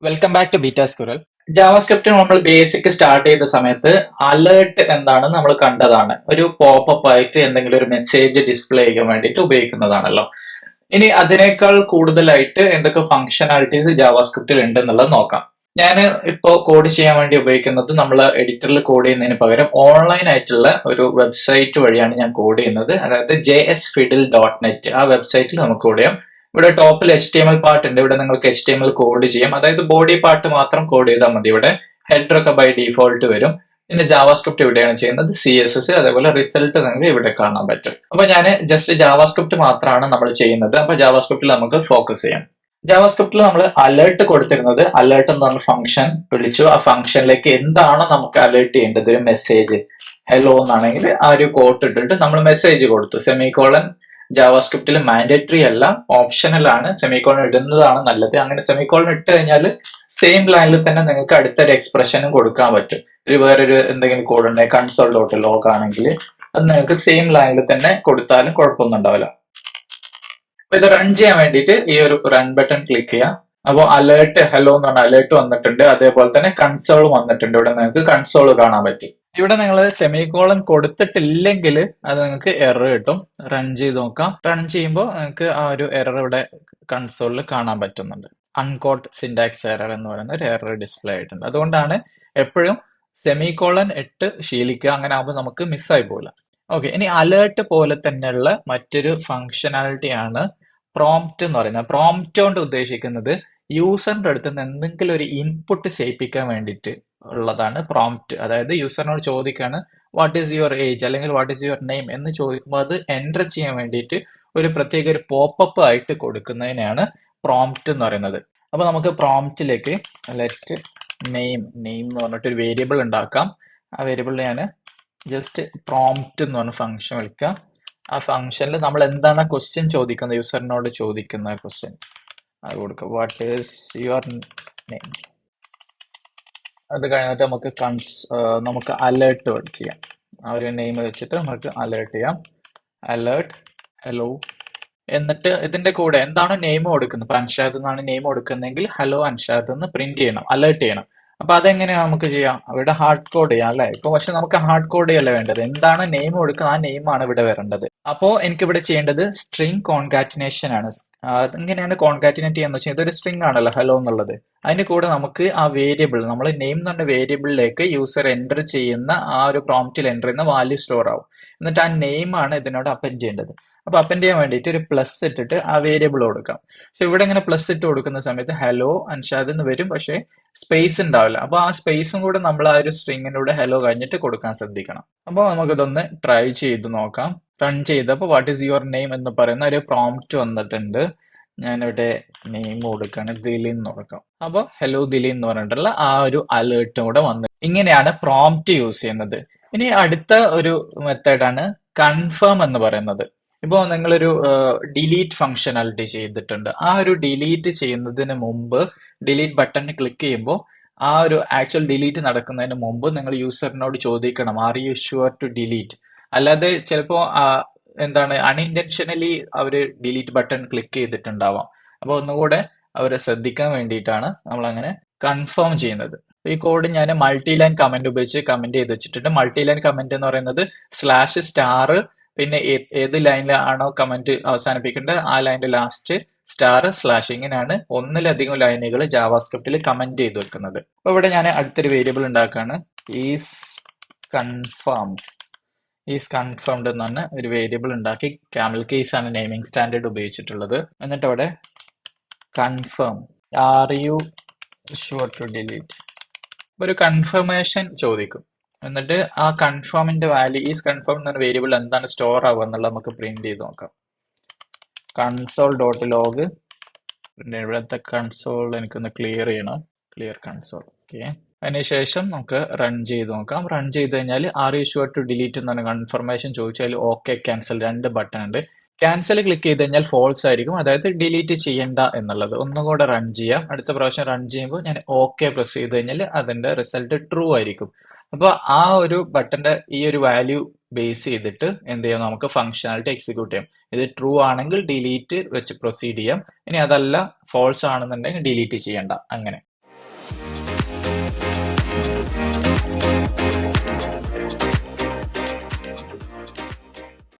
Welcome back to beta squirrel. JavaScript നമ്മൾ basic start ചെയ്ത സമയത്ത് അലേർട്ട് എന്താണെന്ന് നമ്മൾ കണ്ടതാണ്. ഒരു പോപ്പപ്പ് ആയിട്ട് എന്തെങ്കിലും ഒരു മെസ്സേജ് ഡിസ്പ്ലേ ചെയ്യാൻ വേണ്ടിയിട്ട് ഉപയോഗിക്കുന്നതാണല്ലോ. ഇനി അതിനേക്കാൾ കൂടുതലായിട്ട് എന്തൊക്കെ ഫംഗ്ഷനാലിറ്റീസ് ജാവാസ്ക്രിപ്റ്റിൽ ഉണ്ട് എന്നുള്ളത് നോക്കാം. ഞാൻ ഇപ്പോൾ കോഡ് ചെയ്യാൻ വേണ്ടി ഉപയോഗിക്കുന്നത് നമ്മൾ എഡിറ്ററിൽ കോഡ് ചെയ്യുന്നതിന് പകരം ഓൺലൈൻ ആയിട്ടുള്ള ഒരു വെബ്സൈറ്റ് വഴിയാണ് ഞാൻ കോഡ് ചെയ്യുന്നത്. അതായത് JSFiddle.net ആ വെബ്സൈറ്റിൽ നമുക്ക് കോഡ് ചെയ്യാം. ഇവിടെ ടോപ്പിൽ HTML പാർട്ട് ഉണ്ട്. ഇവിടെ നിങ്ങൾക്ക് HTML കോഡ് ചെയ്യാം. അതായത് ബോഡി പാർട്ട് മാത്രം കോഡ് ചെയ്താൽ മതി. ഇവിടെ ഹെഡർ ഒക്കെ ബൈ ഡീഫോൾട്ട് വരും. പിന്നെ ജാവാസ്ക്രിപ്റ്റ് ഇവിടെയാണ് ചെയ്യുന്നത്. CSS അതേപോലെ റിസൾട്ട് നിങ്ങൾക്ക് ഇവിടെ കാണാൻ പറ്റും. അപ്പൊ ഞാൻ ജസ്റ്റ് ജാവാസ്ക്രിപ്റ്റ് മാത്രമാണ് നമ്മൾ ചെയ്യുന്നത്. അപ്പൊ ജാവാസ്ക്രിപ്റ്റിൽ നമുക്ക് ഫോക്കസ് ചെയ്യാം. ജാവാസ്ക്രിപ്റ്റിൽ നമ്മൾ അലേർട്ട് കൊടുത്തിരുന്നത്, അലേർട്ട് എന്ന് പറഞ്ഞ ഫംഗ്ഷൻ വിളിച്ചു. ആ ഫംഗ്ഷനിലേക്ക് എന്താണ് നമുക്ക് അലേർട്ട് ചെയ്യേണ്ടത്, ഒരു മെസ്സേജ് ഹലോ എന്നാണെങ്കിൽ ആ ഒരു കോട്ട് ഇട്ടിട്ട് നമ്മൾ മെസ്സേജ് കൊടുത്തു. സെമിക്കോളൻ ജാവാസ്ക്രിപ്റ്റിൽ മാൻഡേറ്ററി അല്ല, ഓപ്ഷണൽ ആണ്. സെമിക്കോളൻ ഇടുന്നതാണ് നല്ലത്. അങ്ങനെ സെമിക്കോളൻ ഇട്ട് കഴിഞ്ഞാൽ സെയിം ലൈനിൽ തന്നെ നിങ്ങൾക്ക് അടുത്തൊരു എക്സ്പ്രഷനും കൊടുക്കാൻ പറ്റും. വേറൊരു എന്തെങ്കിലും കോഡ് ഉണ്ടെങ്കിൽ കൺസോൾ ഡോട്ട് ലോഗ് ആണെങ്കിൽ അത് നിങ്ങൾക്ക് സെയിം ലൈനിൽ തന്നെ കൊടുത്താലും കുഴപ്പമൊന്നും ഉണ്ടാവില്ല. അപ്പൊ ഇത് റൺ ചെയ്യാൻ വേണ്ടിയിട്ട് ഈ ഒരു റൺ ബട്ടൺ ക്ലിക്ക് ചെയ്യാം. അപ്പോൾ അലേർട്ട് ഹലോ എന്ന് പറഞ്ഞ അലേർട്ട് വന്നിട്ടുണ്ട്. അതേപോലെ തന്നെ കൺസോൾ വന്നിട്ടുണ്ട്. ഇവിടെ നിങ്ങൾക്ക് കൺസോൾ കാണാൻ പറ്റും. ഇവിടെ നിങ്ങൾ സെമികോളൻ കൊടുത്തിട്ടില്ലെങ്കിൽ അത് നിങ്ങൾക്ക് എറർ കിട്ടും. റൺ ചെയ്ത് നോക്കാം. റൺ ചെയ്യുമ്പോൾ നിങ്ങൾക്ക് ആ ഒരു എറർ ഇവിടെ കൺസോളിൽ കാണാൻ പറ്റുന്നുണ്ട്. അൺകോട്ട് സിൻടാക്സ് എറർ എന്ന് പറയുന്ന ഒരു എറർ ഡിസ്പ്ലേ ആയിട്ടുണ്ട്. അതുകൊണ്ടാണ് എപ്പോഴും സെമികോളൻ ഇട്ട് ശീലിക്കുക. അങ്ങനെ ആകുമ്പോൾ നമുക്ക് മിസ്സായി പോകില്ല. ഓക്കെ, ഇനി അലേർട്ട് പോലെ തന്നെയുള്ള മറ്റൊരു ഫംഗ്ഷനാലിറ്റി ആണ് പ്രോംപ്റ്റ് എന്ന് പറയുന്നത്. പ്രോംപ്റ്റ് കൊണ്ട് ഉദ്ദേശിക്കുന്നത് യൂസറിന്റെ അടുത്ത് നിന്ന് എന്തെങ്കിലും ഒരു ഇൻപുട്ട് ചെയ്യിപ്പിക്കാൻ വേണ്ടിയിട്ട് ഉള്ളതാണ് പ്രോംപ്റ്റ്. അതായത് യൂസറിനോട് ചോദിക്കാണ് വാട്ട് ഈസ് യുവർ ഏജ് അല്ലെങ്കിൽ വാട്ട് ഈസ് യുവർ നെയിം എന്ന് ചോദിക്കുമ്പോൾ അത് എൻ്റർ ചെയ്യാൻ വേണ്ടിയിട്ട് ഒരു പ്രത്യേക ഒരു പോപ്പപ്പ് ആയിട്ട് കൊടുക്കുന്നതിനെയാണ് പ്രോംപ്റ്റ് എന്ന് പറയുന്നത്. അപ്പൊ നമുക്ക് പ്രോംപ്റ്റിലേക്ക് ലെറ്റ് നെയിം എന്ന് പറഞ്ഞിട്ട് ഒരു വേരിയബിൾ ഉണ്ടാക്കാം. ആ വേരിയബിളിൽ ഞാൻ ജസ്റ്റ് പ്രോംപ്റ്റ് എന്ന് പറഞ്ഞ ഫംഗ്ഷൻ വിളിക്കാം. ആ ഫംഗ്ഷനിൽ നമ്മൾ എന്താണ് ക്വസ്റ്റ്യൻ ചോദിക്കുന്നത്, യൂസറിനോട് ചോദിക്കുന്ന ക്വസ്റ്റ്യൻ അത് കൊടുക്കുക. What is your name. അത് കഴിഞ്ഞിട്ട് നമുക്ക് അലേർട്ട് ചെയ്യാം. ആ ഒരു നെയിം വെച്ചിട്ട് നമുക്ക് അലേർട്ട് ചെയ്യാം. Alert hello. എന്നിട്ട് ഇതിന്റെ കൂടെ എന്താണ് നെയിം കൊടുക്കുന്നത്. ഇപ്പൊ അൻഷാദ് എന്നാണ് നെയിം കൊടുക്കുന്നതെങ്കിൽ ഹലോ അൻഷാദ് എന്ന് പ്രിന്റ് ചെയ്യണം, അലേർട്ട് ചെയ്യണം. അപ്പൊ അതെങ്ങനെയാ നമുക്ക് ചെയ്യാം, ഇവിടെ ഹാർഡ് കോഡ് ചെയ്യാം അല്ലെ. ഇപ്പൊ പക്ഷെ നമുക്ക് ഹാർഡ് കോഡ് ചെയ്യല്ല വേണ്ടത്. എന്താണ് നെയിം കൊടുക്കുന്നത് ആ നെയിമാണ് ഇവിടെ വരേണ്ടത്. അപ്പോ എനിക്ക് ഇവിടെ ചെയ്യേണ്ടത് സ്ട്രിംഗ് കോൺകാറ്റിനേഷൻ ആണ്. എങ്ങനെയാണ് കോൺകാറ്റിനേറ്റ് ചെയ്യാന്ന് വെച്ചാൽ ഇതൊരു സ്ട്രിംഗ് ആണല്ലോ ഹലോ എന്നുള്ളത്. അതിന്റെ കൂടെ നമുക്ക് ആ വേരിയബിൾ, നമ്മൾ നെയിം എന്ന് പറഞ്ഞ വേരിയബിളിലേക്ക് യൂസർ എൻ്റർ ചെയ്യുന്ന ആ ഒരു പ്രോംപ്റ്റിൽ എൻ്റർ ചെയ്യുന്ന വാല്യൂ സ്റ്റോർ ആവും. എന്നിട്ട് ആ നെയിം ആണ് ഇതിനോട് അപ്പൻഡ് ചെയ്യേണ്ടത്. അപ്പൊ അപ്പൻഡ് ചെയ്യാൻ വേണ്ടിയിട്ട് ഒരു പ്ലസ് ഇട്ടിട്ട് ആ വേരിയബിൾ കൊടുക്കാം. പക്ഷെ ഇവിടെ ഇങ്ങനെ പ്ലസ് ഇട്ട് കൊടുക്കുന്ന സമയത്ത് ഹലോ അൻഷാദ് എന്ന് വരും, പക്ഷെ സ്പേസ് ഉണ്ടാവില്ല. അപ്പൊ ആ സ്പേസും കൂടെ നമ്മൾ ആ ഒരു സ്ട്രിങ്ങിലൂടെ ഹലോ കഴിഞ്ഞിട്ട് കൊടുക്കാൻ ശ്രദ്ധിക്കണം. അപ്പോൾ നമുക്കിതൊന്ന് ട്രൈ ചെയ്ത് നോക്കാം. റൺ ചെയ്തപ്പോൾ വാട്ട് ഈസ് യുവർ നെയിം എന്ന് പറയുന്ന ഒരു പ്രോംപ്റ്റ് വന്നിട്ടുണ്ട്. ഞാനിവിടെ നെയിം കൊടുക്കുകയാണ്, ദിലീൻ എന്ന് കൊടുക്കാം. അപ്പോൾ ഹലോ ദിലീൻ എന്ന് പറഞ്ഞിട്ടുള്ള ആ ഒരു അലേർട്ടും കൂടെ വന്നു. ഇങ്ങനെയാണ് പ്രോംപ്റ്റ് യൂസ് ചെയ്യുന്നത്. ഇനി അടുത്ത ഒരു മെത്തേഡാണ് കൺഫേം എന്ന് പറയുന്നത്. ഇപ്പോൾ നിങ്ങളൊരു ഡിലീറ്റ് ഫംഗ്ഷനാലിറ്റി ചെയ്തിട്ടുണ്ട്. ആ ഒരു ഡിലീറ്റ് ചെയ്യുന്നതിന് മുമ്പ് ഡിലീറ്റ് ബട്ടൺ ക്ലിക്ക് ചെയ്യുമ്പോൾ ആ ഒരു ആക്ച്വൽ ഡിലീറ്റ് നടക്കുന്നതിന് മുമ്പ് നിങ്ങൾ യൂസറിനോട് ചോദിക്കണം are you sure to delete. അല്ലാതെ ചിലപ്പോൾ എന്താണ് അൺഇൻറ്റൻഷനലി അവർ ഡിലീറ്റ് ബട്ടൺ ക്ലിക്ക് ചെയ്തിട്ടുണ്ടാവാം. അപ്പോൾ ഒന്നുകൂടെ അവരെ ശ്രദ്ധിക്കാൻ വേണ്ടിയിട്ടാണ് നമ്മൾ അങ്ങനെ കൺഫേം ചെയ്യുന്നത്. ഈ കോഡ് ഞാൻ മൾട്ടി ലൈൻ കമന്റ് ഉപയോഗിച്ച് കമന്റ് ചെയ്ത് വെച്ചിട്ടുണ്ട്. മൾട്ടി ലൈൻ കമന്റ് എന്ന് പറയുന്നത് /* പിന്നെ ഏത് ലൈനിലാണോ കമന്റ് അവസാനിപ്പിക്കേണ്ടത് ആ ലൈനിന്റെ ലാസ്റ്റ് */ ഇങ്ങനെയാണ് ഒന്നിലധികം ലൈനുകൾ ജാവാസ്ക്രിപ്റ്റിൽ കമന്റ് ചെയ്ത് വെക്കുന്നത്. അപ്പൊ ഇവിടെ ഞാൻ അടുത്തൊരു വേരിയബിൾ ഉണ്ടാക്കാണ്. ഈസ് കൺഫേംഡ് എന്ന് പറഞ്ഞ ഒരു വേരിയബിൾ ഉണ്ടാക്കി ക്യാമൽ കേസ് ആണ് നെയിമിംഗ് സ്റ്റാൻഡേർഡ് ഉപയോഗിച്ചിട്ടുള്ളത്. എന്നിട്ട് അവിടെ confirm are you sure to delete ഒരു കൺഫർമേഷൻ ചോദിക്കും. എന്നിട്ട് ആ കൺഫേമിന്റെ വാല്യൂ ഈസ് കൺഫേം എന്ന വേരിയബിൾ എന്താണ് സ്റ്റോർ ആവുക എന്നുള്ളത് നമുക്ക് പ്രിന്റ് ചെയ്ത് നോക്കാം. Console dot log. ഇവിടുത്തെ കൺസോൾ എനിക്കൊന്ന് ക്ലിയർ ചെയ്യണം. Clear console. ഓക്കെ, അതിനുശേഷം നമുക്ക് റൺ ചെയ്ത് നോക്കാം. റൺ ചെയ്ത് കഴിഞ്ഞാൽ are you sure to delete എന്ന് പറഞ്ഞ കൺഫർമേഷൻ ചോദിച്ചാൽ ഓക്കെ ക്യാൻസൽ 2 ബട്ടൺ ഉണ്ട്. ക്യാൻസൽ ക്ലിക്ക് ചെയ്ത് കഴിഞ്ഞാൽ ഫോൾസ് ആയിരിക്കും, അതായത് ഡിലീറ്റ് ചെയ്യണ്ട എന്നുള്ളത്. ഒന്നുകൂടെ റൺ ചെയ്യാം. അടുത്ത പ്രാവശ്യം റൺ ചെയ്യുമ്പോൾ ഞാൻ ഓക്കെ പ്രസ് ചെയ്ത് കഴിഞ്ഞാൽ അതിന്റെ റിസൾട്ട് ട്രൂ ആയിരിക്കും. അപ്പൊ ആ ഒരു ബട്ടന്റെ ഈ ഒരു വാല്യൂ ബേസ് ചെയ്തിട്ട് എന്ത് ചെയ്യാം, നമുക്ക് ഫംഗ്ഷനാലിറ്റി എക്സിക്യൂട്ട് ചെയ്യാം. ഇത് ട്രൂ ആണെങ്കിൽ ഡിലീറ്റ് വെച്ച് പ്രൊസീഡ് ചെയ്യാം. ഇനി അതല്ല ഫോൾസ് ആണെന്നുണ്ടെങ്കിൽ ഡിലീറ്റ് ചെയ്യണ്ട. അങ്ങനെ